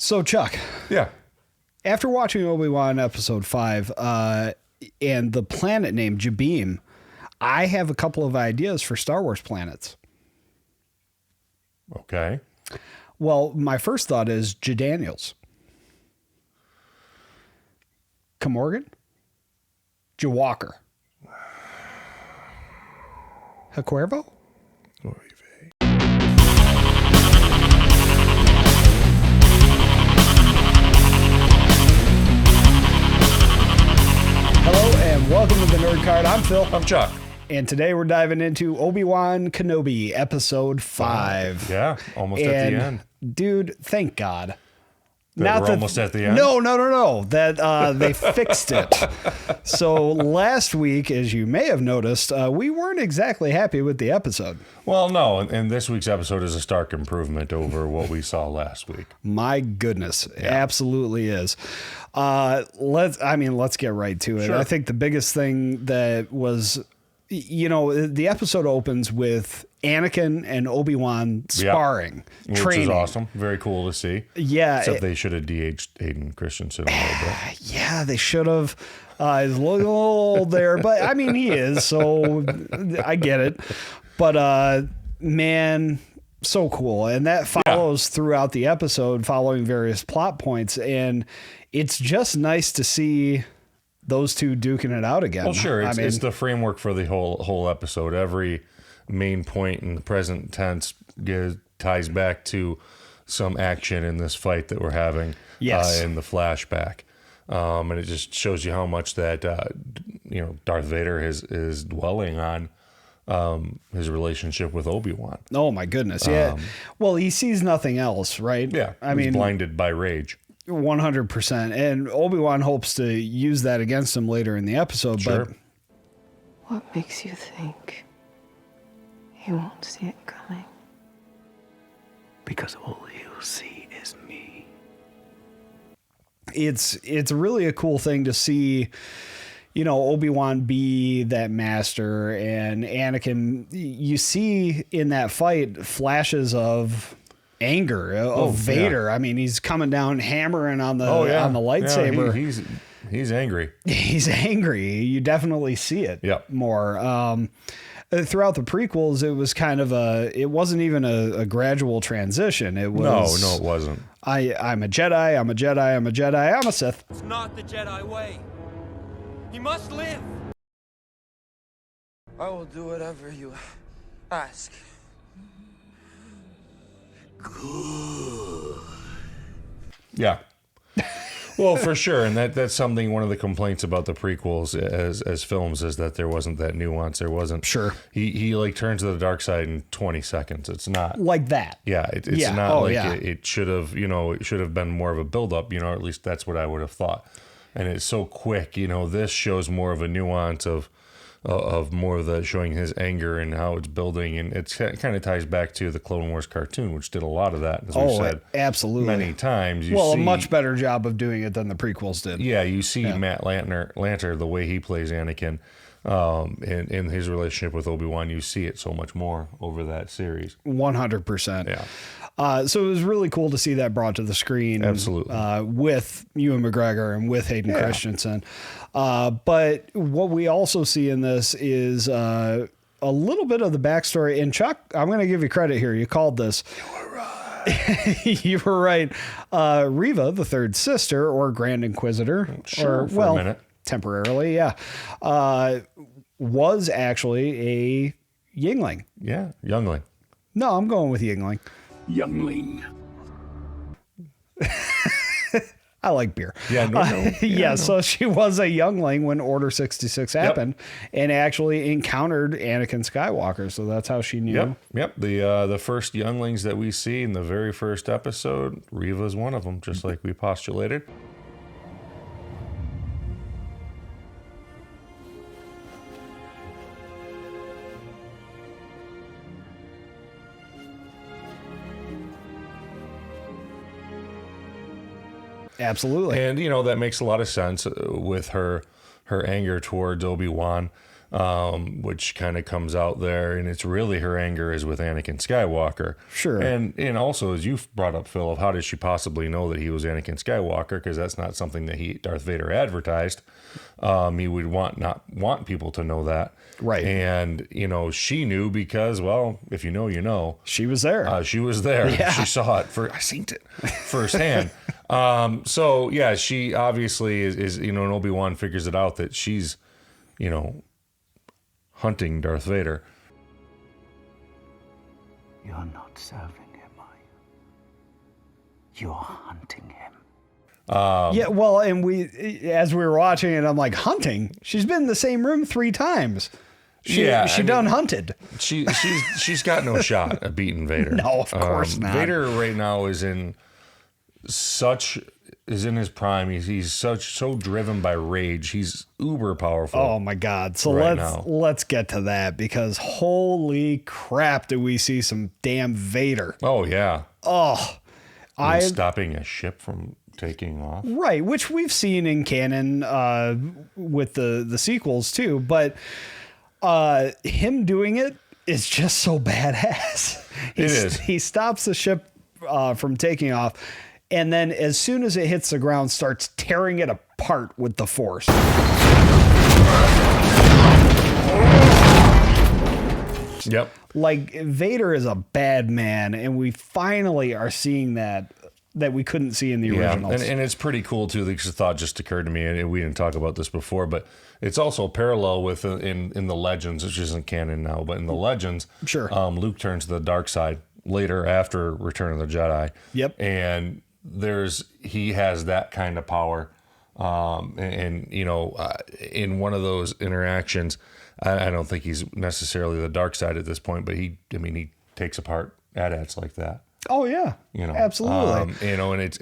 So, Chuck. Yeah. After watching Obi-Wan Episode 5 and the planet named Jabeam, I have a couple of ideas for Star Wars planets. Okay. Well, my first thought is Jadaniels. Kamorgan? Jawalker. Hacuervo? Hello and welcome to the Nerd Card. I'm Phil. I'm Chuck. And today we're diving into Obi-Wan Kenobi, Episode 5. Yeah, almost at the end. Dude, thank God. We're almost at the end? No. That they fixed it. So last week, as you may have noticed, we weren't exactly happy with the episode. Well, no, and this week's episode is a stark improvement over what we saw last week. My goodness, it absolutely is. Let's get right to it. Sure. I think the biggest thing that was, the episode opens with Anakin and Obi-Wan sparring, training. Which is awesome. Very cool to see. Yeah. Except they should have de-aged Hayden Christensen a little bit. Yeah, they should have. He's a little old there, but I mean, he is, so I get it. But, man, so cool. And that follows throughout the episode, following various plot points. And it's just nice to see those two duking it out again. Well, sure. It's the framework for the whole episode. Every main point in the present tense ties back to some action in this fight that we're having in the flashback. And it just shows you how much that, Darth Vader is dwelling on his relationship with Obi-Wan. Oh, my goodness. Yeah. Well, he sees nothing else, right? Yeah. He's blinded by rage. 100%. And Obi-Wan hopes to use that against him later in the episode. Sure. But what makes you think he won't see it coming? Because all he'll see is me. It's really a cool thing to see, Obi-Wan be that master, and Anakin, you see in that fight flashes of anger of Vader. I mean, he's coming down hammering on the lightsaber. Yeah, he's angry. He's angry. You definitely see it more. Throughout the prequels, it was kind of it wasn't even a gradual transition. It was No, it wasn't. I'm a Jedi, I'm a Jedi, I'm a Jedi, I'm a Sith. It's not the Jedi way. He must live. I will do whatever you ask. Good. Yeah. Well, for sure. And that's something, one of the complaints about the prequels as films is that there wasn't that nuance. There wasn't. Sure. He like turns to the dark side in 20 seconds. It's not Like that. Yeah. It's not it should have, it should have been more of a buildup, or at least that's what I would have thought. And it's so quick, this shows more of a nuance of more of the showing his anger and how it's building, and it kind of ties back to the Clone Wars cartoon, which did a lot of that, as we've said absolutely many times. A much better job of doing it than the prequels did. Yeah, you see Matt Lanter, the way he plays Anakin, in his relationship with Obi-Wan, you see it so much more over that series. 100%. Yeah. So it was really cool to see that brought to the screen. Absolutely. With Ewan McGregor and with Hayden Christensen. But what we also see in this is a little bit of the backstory. And Chuck, I'm going to give you credit here. You called this. You were right. You were right. Reva, the third sister, or Grand Inquisitor. Sure, for a minute. Temporarily, was actually a Youngling. Yeah, Youngling. No, I'm going with Youngling. Youngling. I like beer. Yeah, so she was a youngling when Order 66 happened and actually encountered Anakin Skywalker. So that's how she knew. Yep. The first younglings that we see in the very first episode, Reva is one of them, just like we postulated. Absolutely. And, that makes a lot of sense with her anger towards Obi-Wan. which kind of comes out there, and it's really her anger is with Anakin Skywalker. Sure. And also, as you've brought up, Phil, of how did she possibly know that he was Anakin Skywalker? Because that's not something that Darth Vader advertised. He would not want people to know that. Right. And, she knew because, well, if you know, you know. She was there. She was there. Yeah. She saw it. I seen it firsthand. So, yeah, she obviously is and Obi-Wan figures it out that she's, hunting Darth Vader. You're not serving him, are you? You're hunting him. Yeah, well, and as we were watching it, I'm like, hunting? She's been in the same room 3 times. She done hunted. She's got no shot at beating Vader. No, of course not. Vader right now is in his prime. He's so driven by rage. He's uber powerful. Oh my God. So right let's get to that, because holy crap, do we see some damn Vader. Oh yeah. Oh, stopping a ship from taking off. Right, which we've seen in canon with the sequels too, but him doing it is just so badass. It is. He stops the ship from taking off, and then as soon as it hits the ground, starts tearing it apart with the Force. Yep. Like, Vader is a bad man, and we finally are seeing that we couldn't see in the originals. And it's pretty cool too. This thought just occurred to me, and we didn't talk about this before, but it's also parallel with in the Legends, which isn't canon now, but in the Legends, sure, Luke turns to the dark side later after Return of the Jedi. Yep. And he has that kind of power, in one of those interactions, I don't think he's necessarily the dark side at this point, but he takes apart AT-ATs like that. Oh yeah, absolutely. And it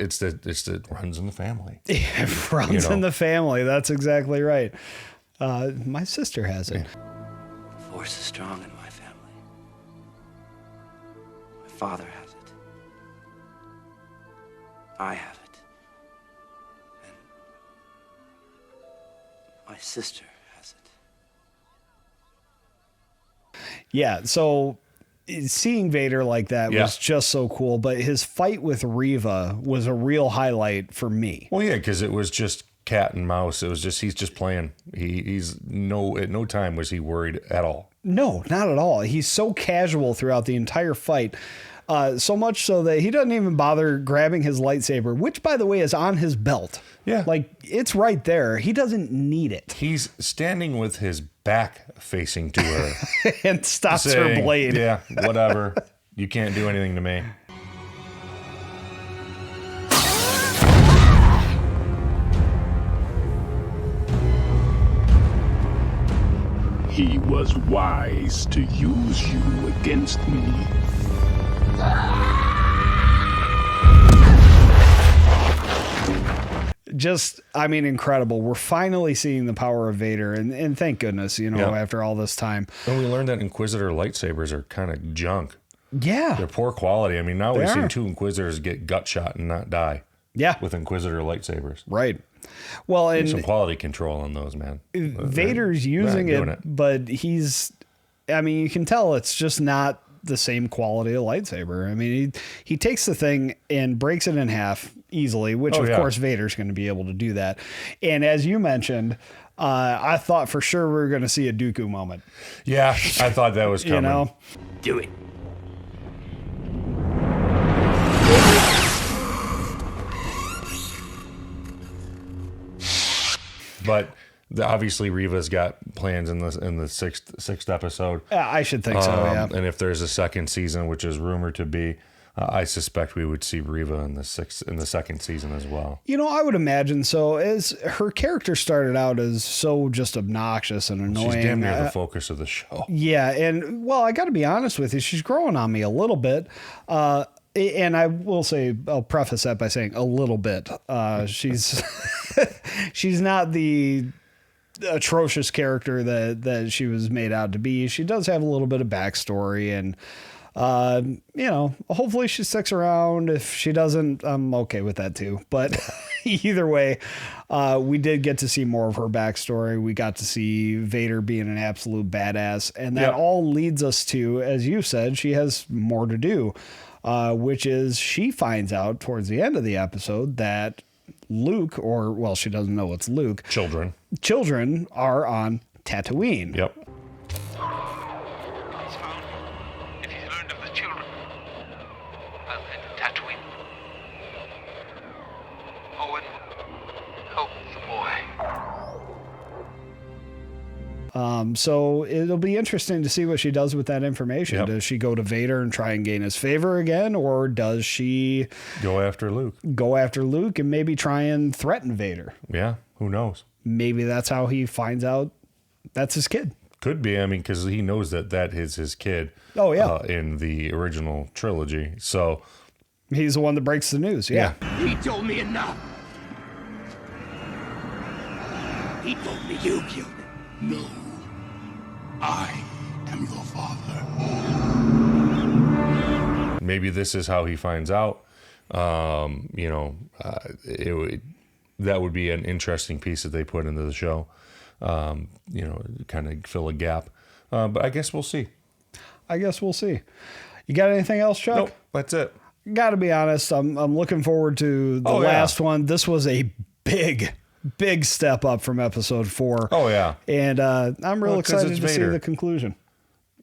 runs in the family. It runs in the family. That's exactly right. My sister has it. The Force is strong in my family. My father has it. I have it. And my sister has it. Yeah. So seeing Vader like that was just so cool, but his fight with Reva was a real highlight for me. Well, yeah, because it was just cat and mouse. It was just, he's just playing. At no time was he worried at all. No, not at all. He's so casual throughout the entire fight. So much so that he doesn't even bother grabbing his lightsaber, which, by the way, is on his belt. Yeah. Like, it's right there. He doesn't need it. He's standing with his back facing to her. And stops saying, her blade. Yeah, whatever. You can't do anything to me. He was wise to use you against me. Just, incredible. We're finally seeing the power of Vader, and thank goodness, after all this time. And we learned that Inquisitor lightsabers are kind of junk. Yeah. They're poor quality. Now we've They seen are. 2 Inquisitors get gut shot and not die. Yeah. With Inquisitor lightsabers. Right. Well, and some quality control on those, man. Vader's using it, but he's, you can tell it's just not the same quality of lightsaber. He takes the thing and breaks it in half easily, which of course Vader's going to be able to do that. And as you mentioned, I thought for sure we were going to see a Dooku moment. Yeah, I thought that was coming. Do it. But obviously Reva's got plans in the sixth episode. I should think so. Yeah. And if there's a second season, which is rumored to be, I suspect we would see Reva in the second season as well. I would imagine so. As her character started out as so just obnoxious and annoying. She's damn near the focus of the show. Yeah, and I got to be honest with you, she's growing on me a little bit. And I will say, I'll preface that by saying a little bit. She's she's not the atrocious character that she was made out to be. She does have a little bit of backstory, and Hopefully she sticks around. If she doesn't, I'm okay with that too. But either way, we did get to see more of her backstory. We got to see Vader being an absolute badass. And that all leads us to, as you said, she has more to do, which is she finds out towards the end of the episode that Luke, she doesn't know it's Luke. Children are on Tatooine. Yep. If he's learned of the children, I'll head to Tatooine. Owen, help the boy. So it'll be interesting to see what she does with that information. Yep. Does she go to Vader and try and gain his favor again, or does she go after Luke and maybe try and threaten Vader? Yeah, who knows? Maybe that's how he finds out that's his kid. Could be. I mean, because he knows that is his kid. Oh, yeah. In the original trilogy. So he's the one that breaks the news. Yeah. He told me enough. He told me you killed him. No. I am your father. Maybe this is how he finds out. That would be an interesting piece that they put into the show. Kind of fill a gap. But I guess we'll see. You got anything else, Chuck? Nope, that's it. Got to be honest, I'm looking forward to the last one. This was a big step up from episode 4. Oh, yeah. And I'm real excited to see the conclusion.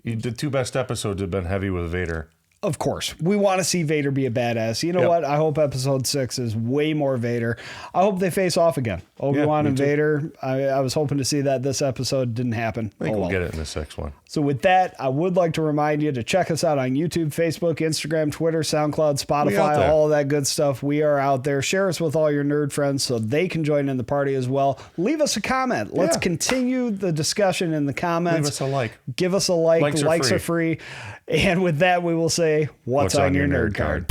The 2 best episodes have been heavy with Vader. Of course, we want to see Vader be a badass. You know what? I hope episode 6 is way more Vader. I hope they face off again. Obi-Wan and Vader. I was hoping to see that this episode. Didn't happen. I think we'll get it in the 6th one. So with that, I would like to remind you to check us out on YouTube, Facebook, Instagram, Twitter, SoundCloud, Spotify, all of that good stuff. We are out there. Share us with all your nerd friends so they can join in the party as well. Leave us a comment. Let's continue the discussion in the comments. Leave us a like. Give us a like. Likes are free. And with that, we will say, what's on your nerd card?